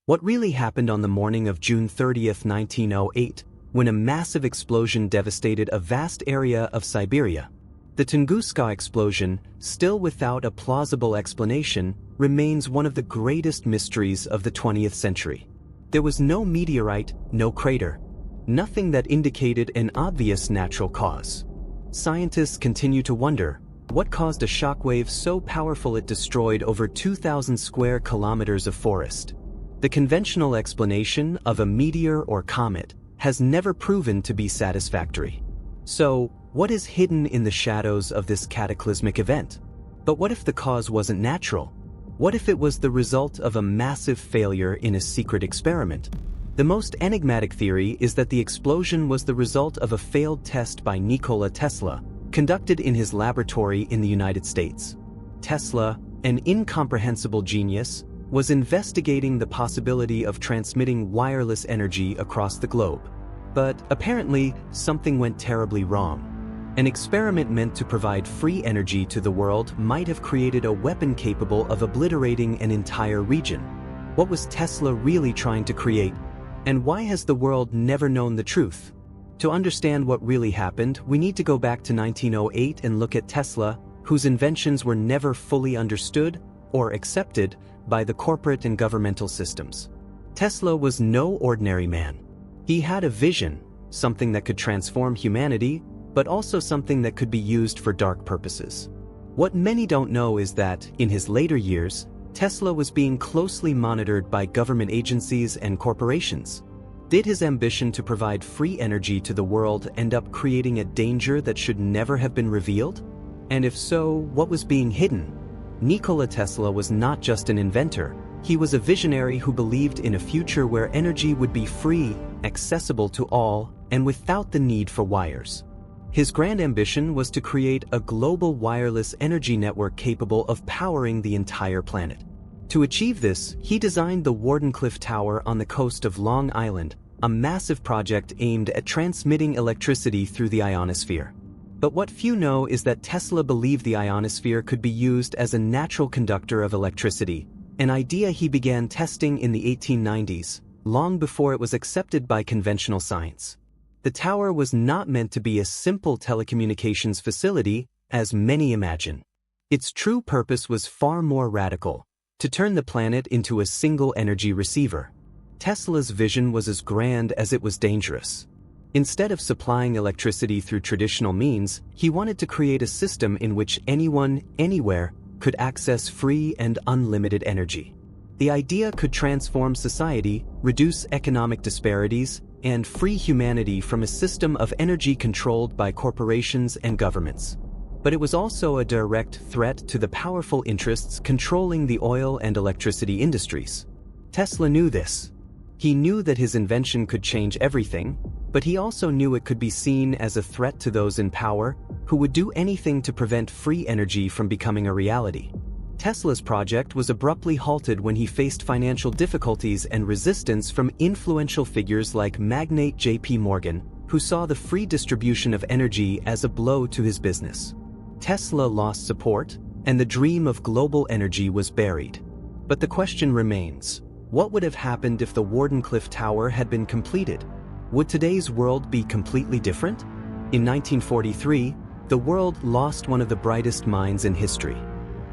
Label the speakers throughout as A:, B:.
A: What really happened on the morning of June 30, 1908, when a massive explosion devastated a vast area of Siberia? The Tunguska explosion, still without a plausible explanation, remains one of the greatest mysteries of the 20th century. There was no meteorite, no crater, nothing that indicated an obvious natural cause. Scientists continue to wonder, what caused a shockwave so powerful it destroyed over 2,000 square kilometers of forest? The conventional explanation of a meteor or comet has never proven to be satisfactory. So, what is hidden in the shadows of this cataclysmic event? But what if the cause wasn't natural? What if it was the result of a massive failure in a secret experiment? The most enigmatic theory is that the explosion was the result of a failed test by Nikola Tesla, conducted in his laboratory in the United States. Tesla, an incomprehensible genius, was investigating the possibility of transmitting wireless energy across the globe. But apparently, something went terribly wrong. An experiment meant to provide free energy to the world might have created a weapon capable of obliterating an entire region. What was Tesla really trying to create? And why has the world never known the truth? To understand what really happened, we need to go back to 1908 and look at Tesla, whose inventions were never fully understood or accepted by the corporate and governmental systems. Tesla was no ordinary man. He had a vision, something that could transform humanity, but also something that could be used for dark purposes. What many don't know is that, in his later years, Tesla was being closely monitored by government agencies and corporations. Did his ambition to provide free energy to the world end up creating a danger that should never have been revealed? And if so, what was being hidden? Nikola Tesla was not just an inventor, he was a visionary who believed in a future where energy would be free, accessible to all, and without the need for wires. His grand ambition was to create a global wireless energy network capable of powering the entire planet. To achieve this, he designed the Wardenclyffe Tower on the coast of Long Island, a massive project aimed at transmitting electricity through the ionosphere. But what few know is that Tesla believed the ionosphere could be used as a natural conductor of electricity, an idea he began testing in the 1890s, long before it was accepted by conventional science. The tower was not meant to be a simple telecommunications facility, as many imagine. Its true purpose was far more radical: to turn the planet into a single energy receiver. Tesla's vision was as grand as it was dangerous. Instead of supplying electricity through traditional means, he wanted to create a system in which anyone, anywhere, could access free and unlimited energy. The idea could transform society, reduce economic disparities, and free humanity from a system of energy controlled by corporations and governments. But it was also a direct threat to the powerful interests controlling the oil and electricity industries. Tesla knew this. He knew that his invention could change everything, but he also knew it could be seen as a threat to those in power who would do anything to prevent free energy from becoming a reality. Tesla's project was abruptly halted when he faced financial difficulties and resistance from influential figures like magnate J.P. Morgan, who saw the free distribution of energy as a blow to his business. Tesla lost support, and the dream of global energy was buried. But the question remains: what would have happened if the Wardenclyffe Tower had been completed? Would today's world be completely different? In 1943, the world lost one of the brightest minds in history.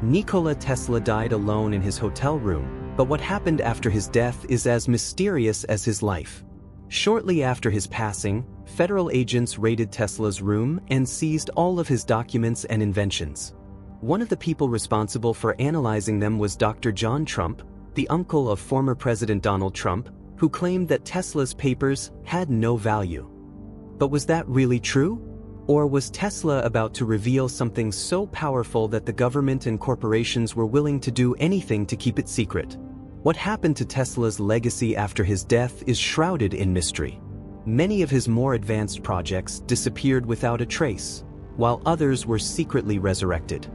A: Nikola Tesla died alone in his hotel room, but what happened after his death is as mysterious as his life. Shortly after his passing, federal agents raided Tesla's room and seized all of his documents and inventions. One of the people responsible for analyzing them was Dr. John Trump, the uncle of former President Donald Trump, who claimed that Tesla's papers had no value. But was that really true? Or was Tesla about to reveal something so powerful that the government and corporations were willing to do anything to keep it secret? What happened to Tesla's legacy after his death is shrouded in mystery. Many of his more advanced projects disappeared without a trace, while others were secretly resurrected.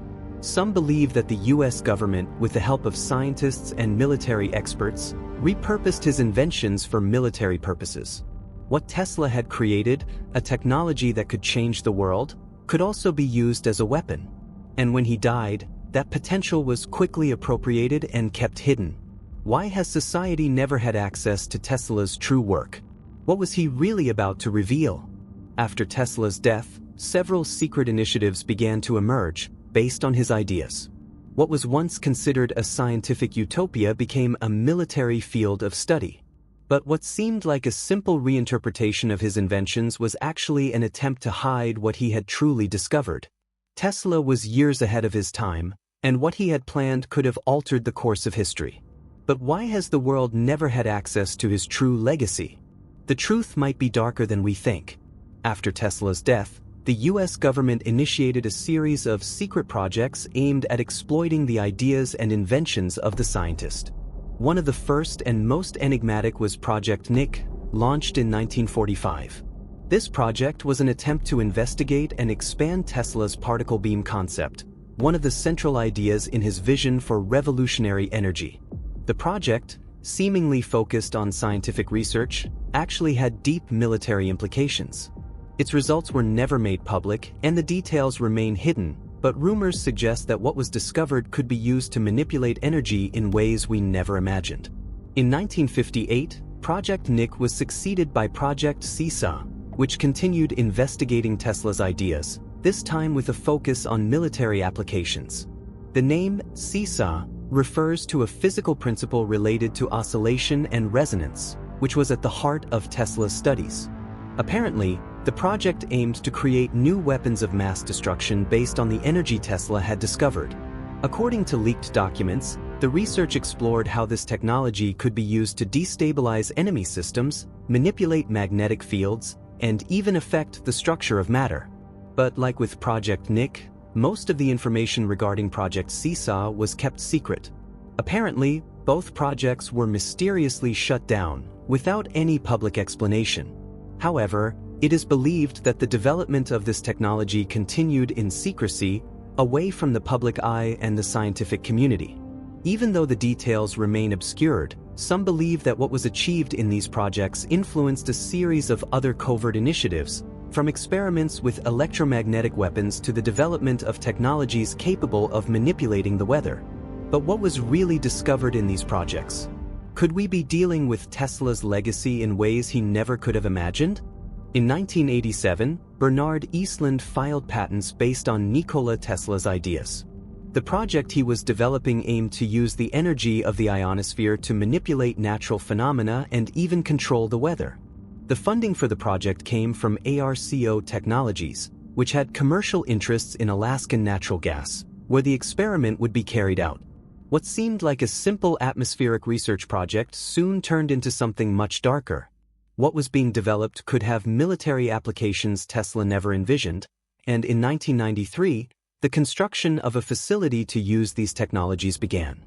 A: Some believe that the US government, with the help of scientists and military experts, repurposed his inventions for military purposes. What Tesla had created, a technology that could change the world, could also be used as a weapon. And when he died, that potential was quickly appropriated and kept hidden. Why has society never had access to Tesla's true work? What was he really about to reveal? After Tesla's death, several secret initiatives began to emerge based on his ideas. What was once considered a scientific utopia became a military field of study. But what seemed like a simple reinterpretation of his inventions was actually an attempt to hide what he had truly discovered. Tesla was years ahead of his time, and what he had planned could have altered the course of history. But why has the world never had access to his true legacy? The truth might be darker than we think. After Tesla's death, the US government initiated a series of secret projects aimed at exploiting the ideas and inventions of the scientist. One of the first and most enigmatic was Project Nic, launched in 1945. This project was an attempt to investigate and expand Tesla's particle beam concept, one of the central ideas in his vision for revolutionary energy. The project, seemingly focused on scientific research, actually had deep military implications. Its results were never made public, and the details remain hidden, but rumors suggest that what was discovered could be used to manipulate energy in ways we never imagined. In 1958, Project Nic was succeeded by Project Seesaw, which continued investigating Tesla's ideas, this time with a focus on military applications. The name Seesaw refers to a physical principle related to oscillation and resonance, which was at the heart of Tesla's studies. Apparently, the project aimed to create new weapons of mass destruction based on the energy Tesla had discovered. According to leaked documents, the research explored how this technology could be used to destabilize enemy systems, manipulate magnetic fields, and even affect the structure of matter. But like with Project Nic, most of the information regarding Project Seesaw was kept secret. Apparently, both projects were mysteriously shut down, without any public explanation. However, it is believed that the development of this technology continued in secrecy, away from the public eye and the scientific community. Even though the details remain obscured, some believe that what was achieved in these projects influenced a series of other covert initiatives, from experiments with electromagnetic weapons to the development of technologies capable of manipulating the weather. But what was really discovered in these projects? Could we be dealing with Tesla's legacy in ways he never could have imagined? In 1987, Bernard Eastland filed patents based on Nikola Tesla's ideas. The project he was developing aimed to use the energy of the ionosphere to manipulate natural phenomena and even control the weather. The funding for the project came from ARCO Technologies, which had commercial interests in Alaskan natural gas, where the experiment would be carried out. What seemed like a simple atmospheric research project soon turned into something much darker. What was being developed could have military applications Tesla never envisioned, and in 1993, the construction of a facility to use these technologies began.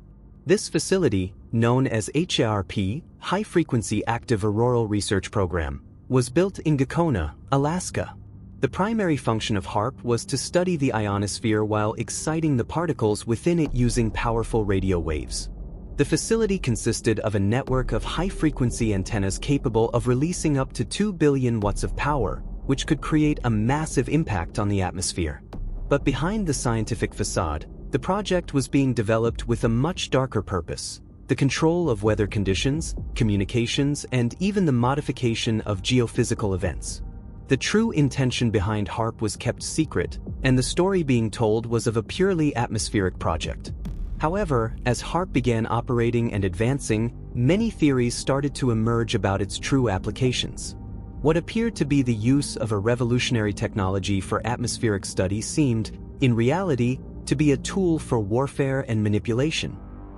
A: This facility, known as HAARP, High Frequency Active Auroral Research Program, was built in Gakona, Alaska. The primary function of HAARP was to study the ionosphere while exciting the particles within it using powerful radio waves. The facility consisted of a network of high-frequency antennas capable of releasing up to 2 billion watts of power, which could create a massive impact on the atmosphere. But behind the scientific facade, the project was being developed with a much darker purpose: the control of weather conditions, communications, and even the modification of geophysical events. The true intention behind HAARP was kept secret, and the story being told was of a purely atmospheric project. However, as HAARP began operating and advancing, many theories started to emerge about its true applications. What appeared to be the use of a revolutionary technology for atmospheric study seemed, in reality, to be a tool for warfare and manipulation.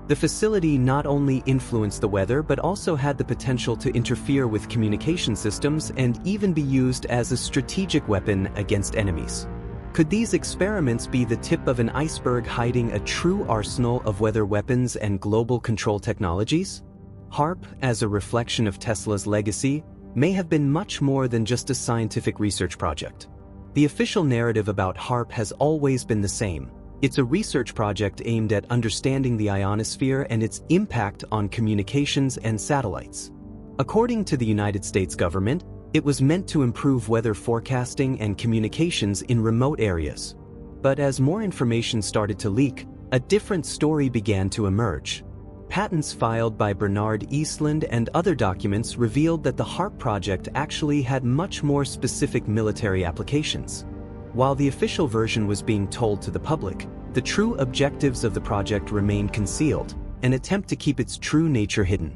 A: The facility not only influenced the weather but also had the potential to interfere with communication systems and even be used as a strategic weapon against enemies. Could these experiments be the tip of an iceberg hiding a true arsenal of weather weapons and global control technologies? HAARP, as a reflection of Tesla's legacy, may have been much more than just a scientific research project. The official narrative about HAARP has always been the same. It's a research project aimed at understanding the ionosphere and its impact on communications and satellites. According to the United States government, it was meant to improve weather forecasting and communications in remote areas. But as more information started to leak, a different story began to emerge. Patents filed by Bernard Eastland and other documents revealed that the HAARP project actually had much more specific military applications. While the official version was being told to the public, the true objectives of the project remained concealed, an attempt to keep its true nature hidden.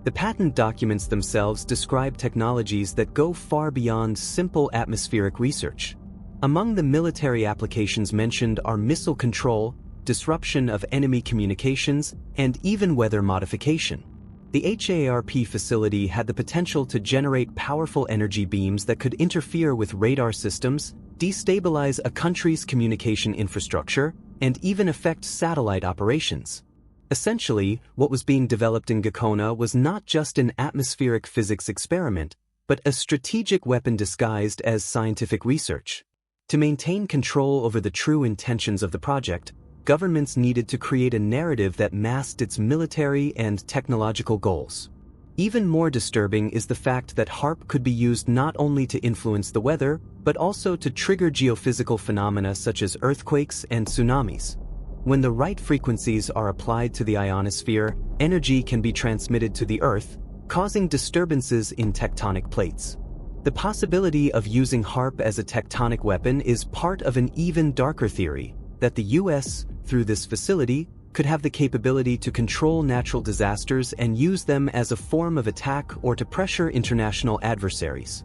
A: The patent documents themselves describe technologies that go far beyond simple atmospheric research. Among the military applications mentioned are missile control, disruption of enemy communications, and even weather modification. The HAARP facility had the potential to generate powerful energy beams that could interfere with radar systems, destabilize a country's communication infrastructure, and even affect satellite operations. Essentially, what was being developed in Gakona was not just an atmospheric physics experiment, but a strategic weapon disguised as scientific research. To maintain control over the true intentions of the project, governments needed to create a narrative that masked its military and technological goals. Even more disturbing is the fact that HAARP could be used not only to influence the weather, but also to trigger geophysical phenomena such as earthquakes and tsunamis. When the right frequencies are applied to the ionosphere, energy can be transmitted to the Earth, causing disturbances in tectonic plates. The possibility of using HAARP as a tectonic weapon is part of an even darker theory, that the US, through this facility, could have the capability to control natural disasters and use them as a form of attack or to pressure international adversaries.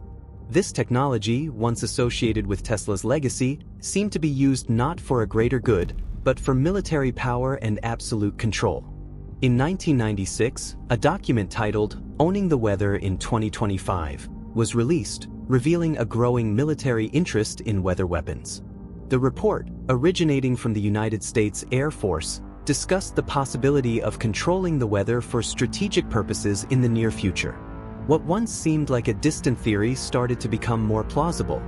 A: This technology, once associated with Tesla's legacy, seemed to be used not for a greater good, but for military power and absolute control. In 1996, a document titled "Owning the Weather in 2025" was released, revealing a growing military interest in weather weapons. The report, originating from the United States Air Force, discussed the possibility of controlling the weather for strategic purposes in the near future. What once seemed like a distant theory started to become more plausible.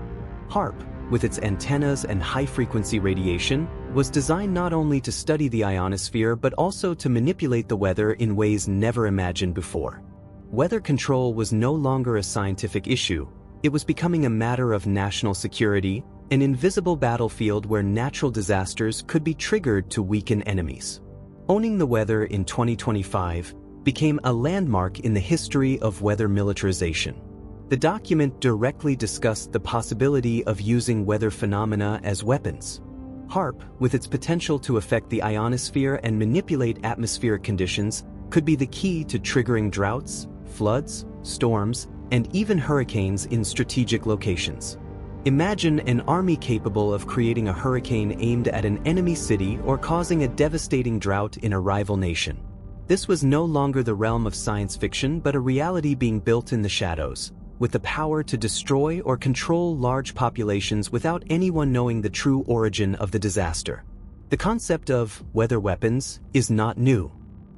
A: HAARP, with its antennas and high-frequency radiation, was designed not only to study the ionosphere but also to manipulate the weather in ways never imagined before. Weather control was no longer a scientific issue. It was becoming a matter of national security, an invisible battlefield where natural disasters could be triggered to weaken enemies. Owning the Weather in 2025 became a landmark in the history of weather militarization. The document directly discussed the possibility of using weather phenomena as weapons. HAARP, with its potential to affect the ionosphere and manipulate atmospheric conditions, could be the key to triggering droughts, floods, storms, and even hurricanes in strategic locations. Imagine an army capable of creating a hurricane aimed at an enemy city or causing a devastating drought in a rival nation. This was no longer the realm of science fiction but a reality being built in the shadows, with the power to destroy or control large populations without anyone knowing the true origin of the disaster. The concept of weather weapons is not new.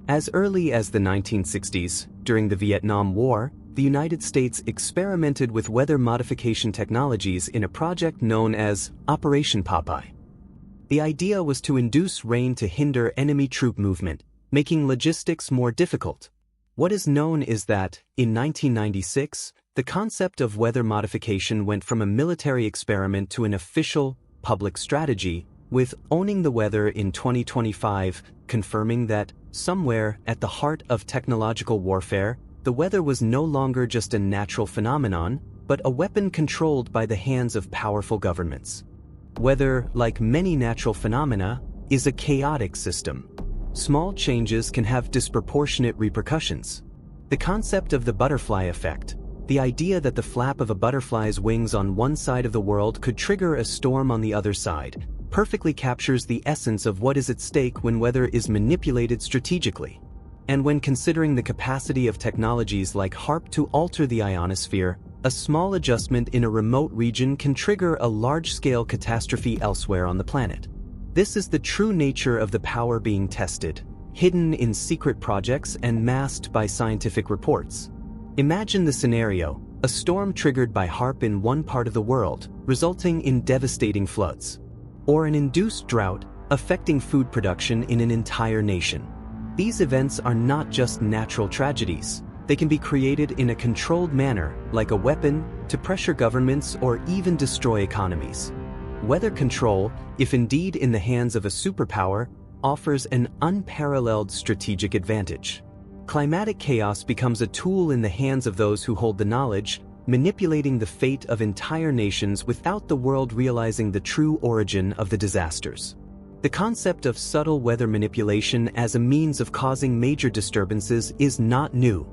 A: As early as the 1960s, during the Vietnam War, the United States experimented with weather modification technologies in a project known as Operation Popeye. The idea was to induce rain to hinder enemy troop movement, making logistics more difficult. What is known is that, in 1996, the concept of weather modification went from a military experiment to an official, public strategy, with Owning the Weather in 2025 confirming that, somewhere at the heart of technological warfare, the weather was no longer just a natural phenomenon, but a weapon controlled by the hands of powerful governments. Weather, like many natural phenomena, is a chaotic system. Small changes can have disproportionate repercussions. The concept of the butterfly effect, the idea that the flap of a butterfly's wings on one side of the world could trigger a storm on the other side, perfectly captures the essence of what is at stake when weather is manipulated strategically. And when considering the capacity of technologies like HAARP to alter the ionosphere, a small adjustment in a remote region can trigger a large-scale catastrophe elsewhere on the planet. This is the true nature of the power being tested, hidden in secret projects and masked by scientific reports. Imagine the scenario: a storm triggered by HAARP in one part of the world, resulting in devastating floods. Or an induced drought, affecting food production in an entire nation. These events are not just natural tragedies. They can be created in a controlled manner, like a weapon, to pressure governments or even destroy economies. Weather control, if indeed in the hands of a superpower, offers an unparalleled strategic advantage. Climatic chaos becomes a tool in the hands of those who hold the knowledge, manipulating the fate of entire nations without the world realizing the true origin of the disasters. The concept of subtle weather manipulation as a means of causing major disturbances is not new.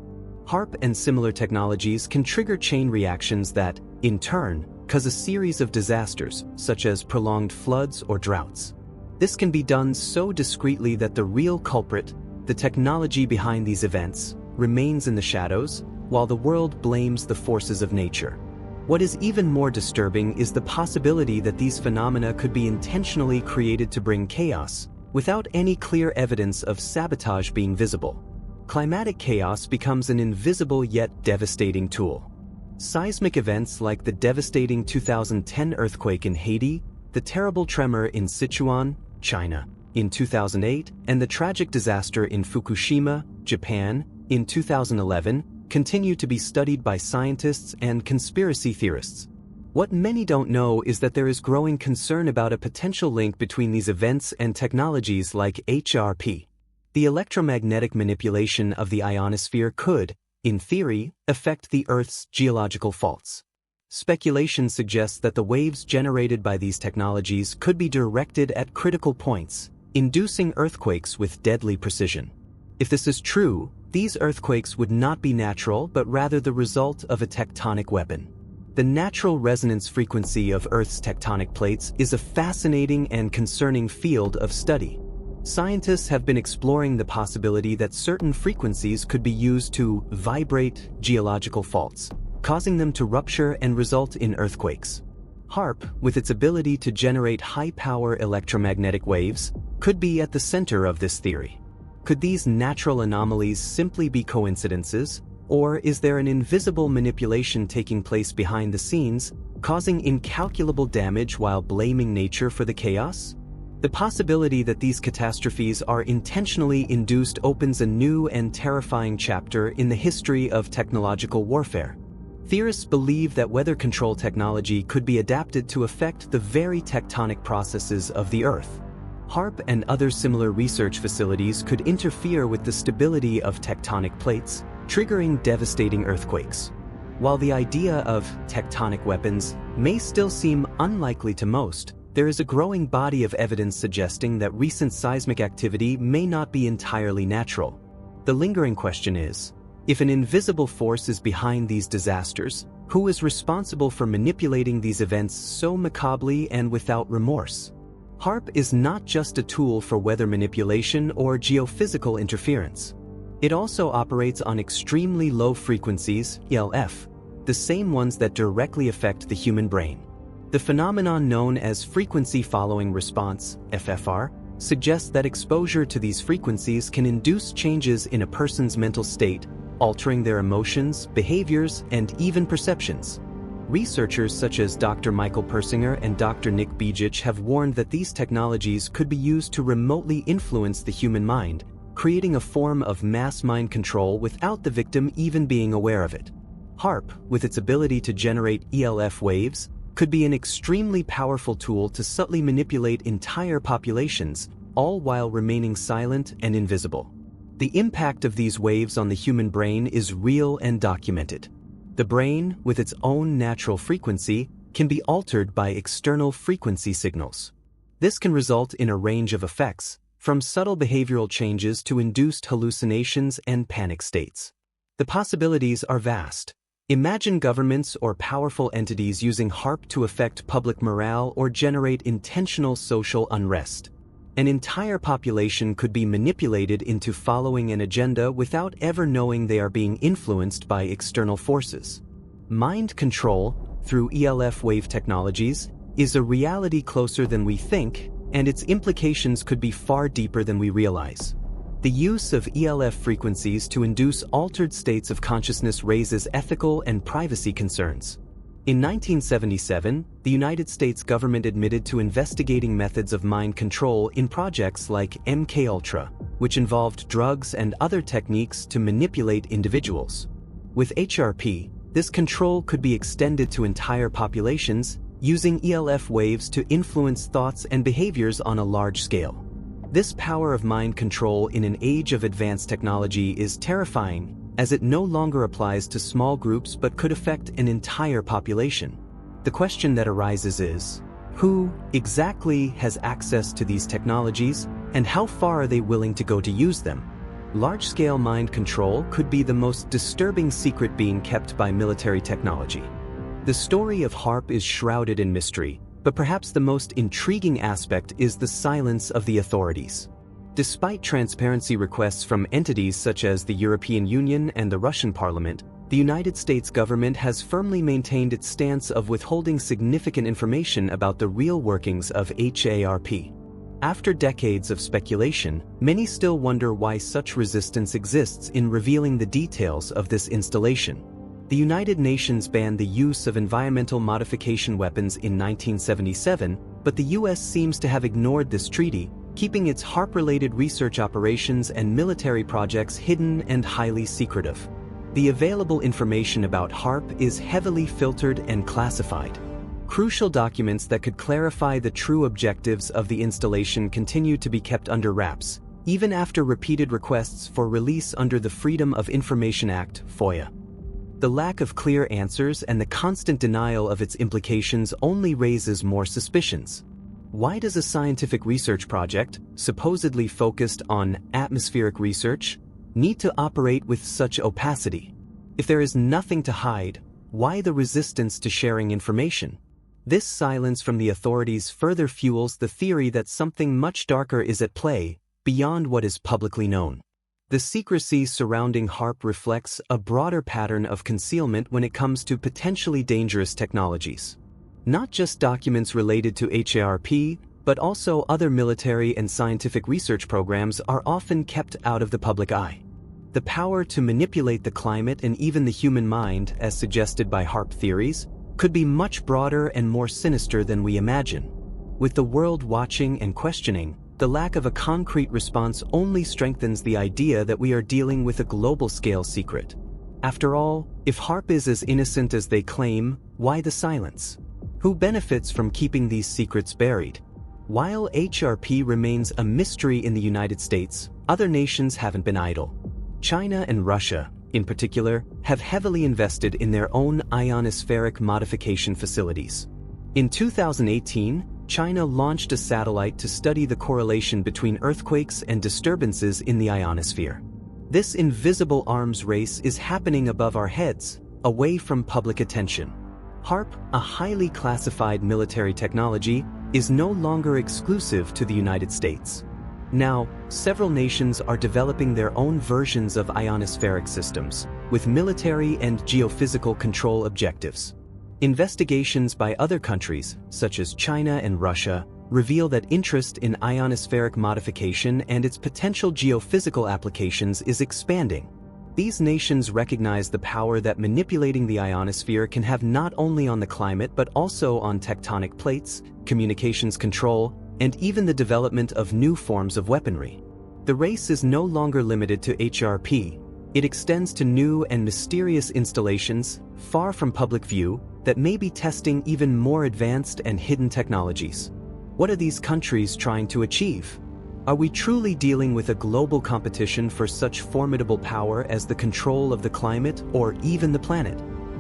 A: HAARP and similar technologies can trigger chain reactions that, in turn, cause a series of disasters, such as prolonged floods or droughts. This can be done so discreetly that the real culprit, the technology behind these events, remains in the shadows, while the world blames the forces of nature. What is even more disturbing is the possibility that these phenomena could be intentionally created to bring chaos, without any clear evidence of sabotage being visible. Climatic chaos becomes an invisible yet devastating tool. Seismic events like the devastating 2010 earthquake in Haiti, the terrible tremor in Sichuan, China, in 2008, and the tragic disaster in Fukushima, Japan, in 2011, continue to be studied by scientists and conspiracy theorists. What many don't know is that there is growing concern about a potential link between these events and technologies like HAARP. The electromagnetic manipulation of the ionosphere could, in theory, affect the Earth's geological faults. Speculation suggests that the waves generated by these technologies could be directed at critical points, inducing earthquakes with deadly precision. If this is true, these earthquakes would not be natural but rather the result of a tectonic weapon. The natural resonance frequency of Earth's tectonic plates is a fascinating and concerning field of study. Scientists have been exploring the possibility that certain frequencies could be used to vibrate geological faults, causing them to rupture and result in earthquakes. HAARP, with its ability to generate high-power electromagnetic waves, could be at the center of this theory. Could these natural anomalies simply be coincidences, or is there an invisible manipulation taking place behind the scenes, causing incalculable damage while blaming nature for the chaos? The possibility that these catastrophes are intentionally induced opens a new and terrifying chapter in the history of technological warfare. Theorists believe that weather control technology could be adapted to affect the very tectonic processes of the Earth. HAARP and other similar research facilities could interfere with the stability of tectonic plates, triggering devastating earthquakes. While the idea of tectonic weapons may still seem unlikely to most, there is a growing body of evidence suggesting that recent seismic activity may not be entirely natural. The lingering question is, if an invisible force is behind these disasters, who is responsible for manipulating these events so macabrely and without remorse? HAARP is not just a tool for weather manipulation or geophysical interference. It also operates on extremely low frequencies, ELF, the same ones that directly affect the human brain. The phenomenon known as frequency following response, FFR, suggests that exposure to these frequencies can induce changes in a person's mental state, altering their emotions, behaviors, and even perceptions. Researchers such as Dr. Michael Persinger and Dr. Nick Bijich have warned that these technologies could be used to remotely influence the human mind, creating a form of mass mind control without the victim even being aware of it. HAARP, with its ability to generate ELF waves, could be an extremely powerful tool to subtly manipulate entire populations, all while remaining silent and invisible. The impact of these waves on the human brain is real and documented. The brain, with its own natural frequency, can be altered by external frequency signals. This can result in a range of effects, from subtle behavioral changes to induced hallucinations and panic states. The possibilities are vast. Imagine governments or powerful entities using HAARP to affect public morale or generate intentional social unrest. An entire population could be manipulated into following an agenda without ever knowing they are being influenced by external forces. Mind control, through ELF wave technologies, is a reality closer than we think, and its implications could be far deeper than we realize. The use of ELF frequencies to induce altered states of consciousness raises ethical and privacy concerns. In 1977, the United States government admitted to investigating methods of mind control in projects like MKUltra, which involved drugs and other techniques to manipulate individuals. With HAARP, this control could be extended to entire populations, using ELF waves to influence thoughts and behaviors on a large scale. This power of mind control in an age of advanced technology is terrifying, as it no longer applies to small groups but could affect an entire population. The question that arises is, who exactly has access to these technologies, and how far are they willing to go to use them? Large-scale mind control could be the most disturbing secret being kept by military technology. The story of HAARP is shrouded in mystery, but perhaps the most intriguing aspect is the silence of the authorities. Despite transparency requests from entities such as the European Union and the Russian Parliament, the United States government has firmly maintained its stance of withholding significant information about the real workings of HAARP. After decades of speculation, many still wonder why such resistance exists in revealing the details of this installation. The United Nations banned the use of environmental modification weapons in 1977, but the US seems to have ignored this treaty, keeping its HAARP-related research operations and military projects hidden and highly secretive. The available information about HAARP is heavily filtered and classified. Crucial documents that could clarify the true objectives of the installation continue to be kept under wraps, even after repeated requests for release under the Freedom of Information Act (FOIA). The lack of clear answers and the constant denial of its implications only raises more suspicions. Why does a scientific research project, supposedly focused on atmospheric research, need to operate with such opacity? If there is nothing to hide, why the resistance to sharing information? This silence from the authorities further fuels the theory that something much darker is at play, beyond what is publicly known. The secrecy surrounding HAARP reflects a broader pattern of concealment when it comes to potentially dangerous technologies. Not just documents related to HAARP, but also other military and scientific research programs are often kept out of the public eye. The power to manipulate the climate and even the human mind, as suggested by HAARP theories, could be much broader and more sinister than we imagine. With the world watching and questioning, the lack of a concrete response only strengthens the idea that we are dealing with a global-scale secret. After all, if HAARP is as innocent as they claim, why the silence? Who benefits from keeping these secrets buried? While HAARP remains a mystery in the United States, other nations haven't been idle. China and Russia, in particular, have heavily invested in their own ionospheric modification facilities. In 2018, China launched a satellite to study the correlation between earthquakes and disturbances in the ionosphere. This invisible arms race is happening above our heads, away from public attention. HAARP, a highly classified military technology, is no longer exclusive to the United States. Now, several nations are developing their own versions of ionospheric systems, with military and geophysical control objectives. Investigations by other countries, such as China and Russia, reveal that interest in ionospheric modification and its potential geophysical applications is expanding. These nations recognize the power that manipulating the ionosphere can have not only on the climate but also on tectonic plates, communications control, and even the development of new forms of weaponry. The race is no longer limited to HAARP. It extends to new and mysterious installations, far from public view, that may be testing even more advanced and hidden technologies. What are these countries trying to achieve? Are we truly dealing with a global competition for such formidable power as the control of the climate or even the planet?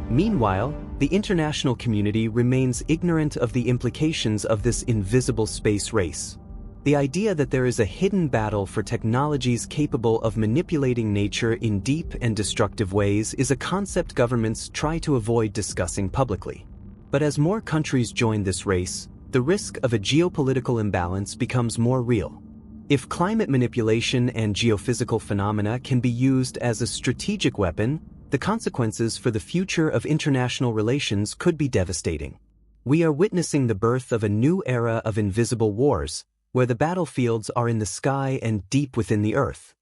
A: Meanwhile, the international community remains ignorant of the implications of this invisible space race. The idea that there is a hidden battle for technologies capable of manipulating nature in deep and destructive ways is a concept governments try to avoid discussing publicly. But as more countries join this race, the risk of a geopolitical imbalance becomes more real. If climate manipulation and geophysical phenomena can be used as a strategic weapon, the consequences for the future of international relations could be devastating. We are witnessing the birth of a new era of invisible wars, where the battlefields are in the sky and deep within the earth.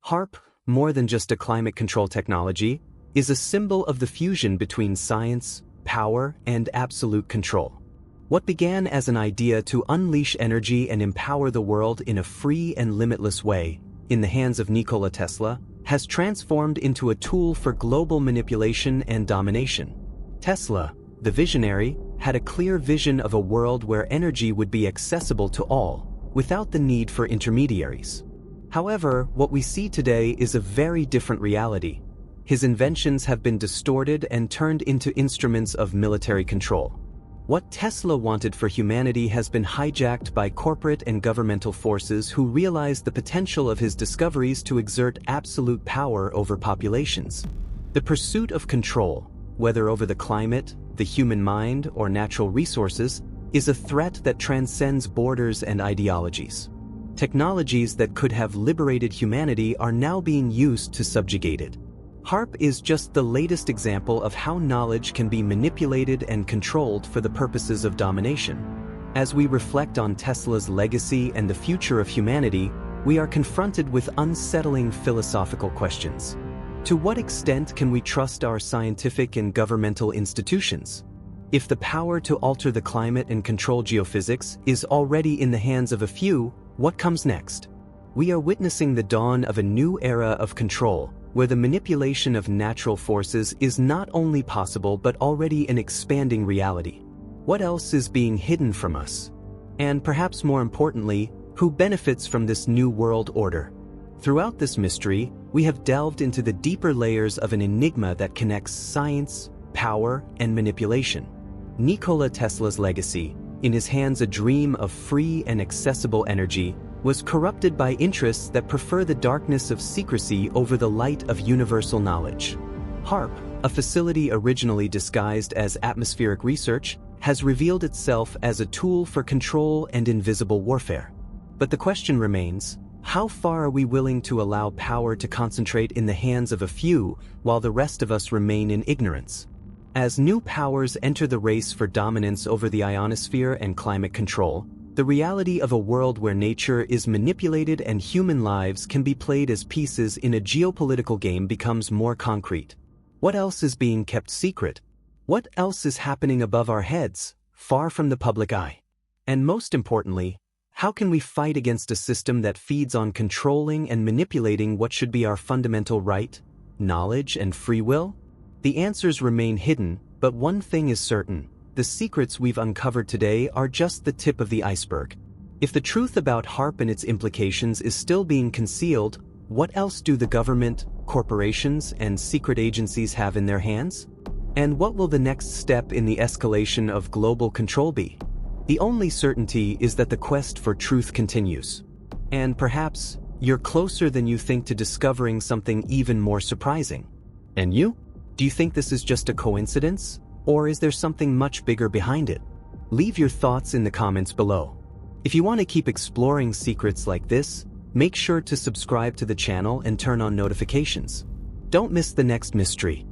A: HAARP, more than just a climate control technology, is a symbol of the fusion between science, power, and absolute control. What began as an idea to unleash energy and empower the world in a free and limitless way, in the hands of Nikola Tesla, has transformed into a tool for global manipulation and domination. Tesla, the visionary, had a clear vision of a world where energy would be accessible to all, without the need for intermediaries. However, what we see today is a very different reality. His inventions have been distorted and turned into instruments of military control. What Tesla wanted for humanity has been hijacked by corporate and governmental forces who realized the potential of his discoveries to exert absolute power over populations. The pursuit of control, whether over the climate, the human mind, or natural resources, is a threat that transcends borders and ideologies. Technologies that could have liberated humanity are now being used to subjugate it. HAARP is just the latest example of how knowledge can be manipulated and controlled for the purposes of domination. As we reflect on Tesla's legacy and the future of humanity, we are confronted with unsettling philosophical questions. To what extent can we trust our scientific and governmental institutions? If the power to alter the climate and control geophysics is already in the hands of a few, what comes next? We are witnessing the dawn of a new era of control, where the manipulation of natural forces is not only possible but already an expanding reality. What else is being hidden from us? And perhaps more importantly, who benefits from this new world order? Throughout this mystery, we have delved into the deeper layers of an enigma that connects science, power, and manipulation. Nikola Tesla's legacy, in his hands a dream of free and accessible energy, was corrupted by interests that prefer the darkness of secrecy over the light of universal knowledge. HAARP, a facility originally disguised as atmospheric research, has revealed itself as a tool for control and invisible warfare. But the question remains, how far are we willing to allow power to concentrate in the hands of a few while the rest of us remain in ignorance? As new powers enter the race for dominance over the ionosphere and climate control, the reality of a world where nature is manipulated and human lives can be played as pieces in a geopolitical game becomes more concrete. What else is being kept secret? What else is happening above our heads, far from the public eye? And most importantly, how can we fight against a system that feeds on controlling and manipulating what should be our fundamental right, knowledge and free will? The answers remain hidden, but one thing is certain. The secrets we've uncovered today are just the tip of the iceberg. If the truth about HAARP and its implications is still being concealed, what else do the government, corporations, and secret agencies have in their hands? And what will the next step in the escalation of global control be? The only certainty is that the quest for truth continues. And perhaps, you're closer than you think to discovering something even more surprising. And you? Do you think this is just a coincidence? Or is there something much bigger behind it? Leave your thoughts in the comments below. If you want to keep exploring secrets like this, make sure to subscribe to the channel and turn on notifications. Don't miss the next mystery.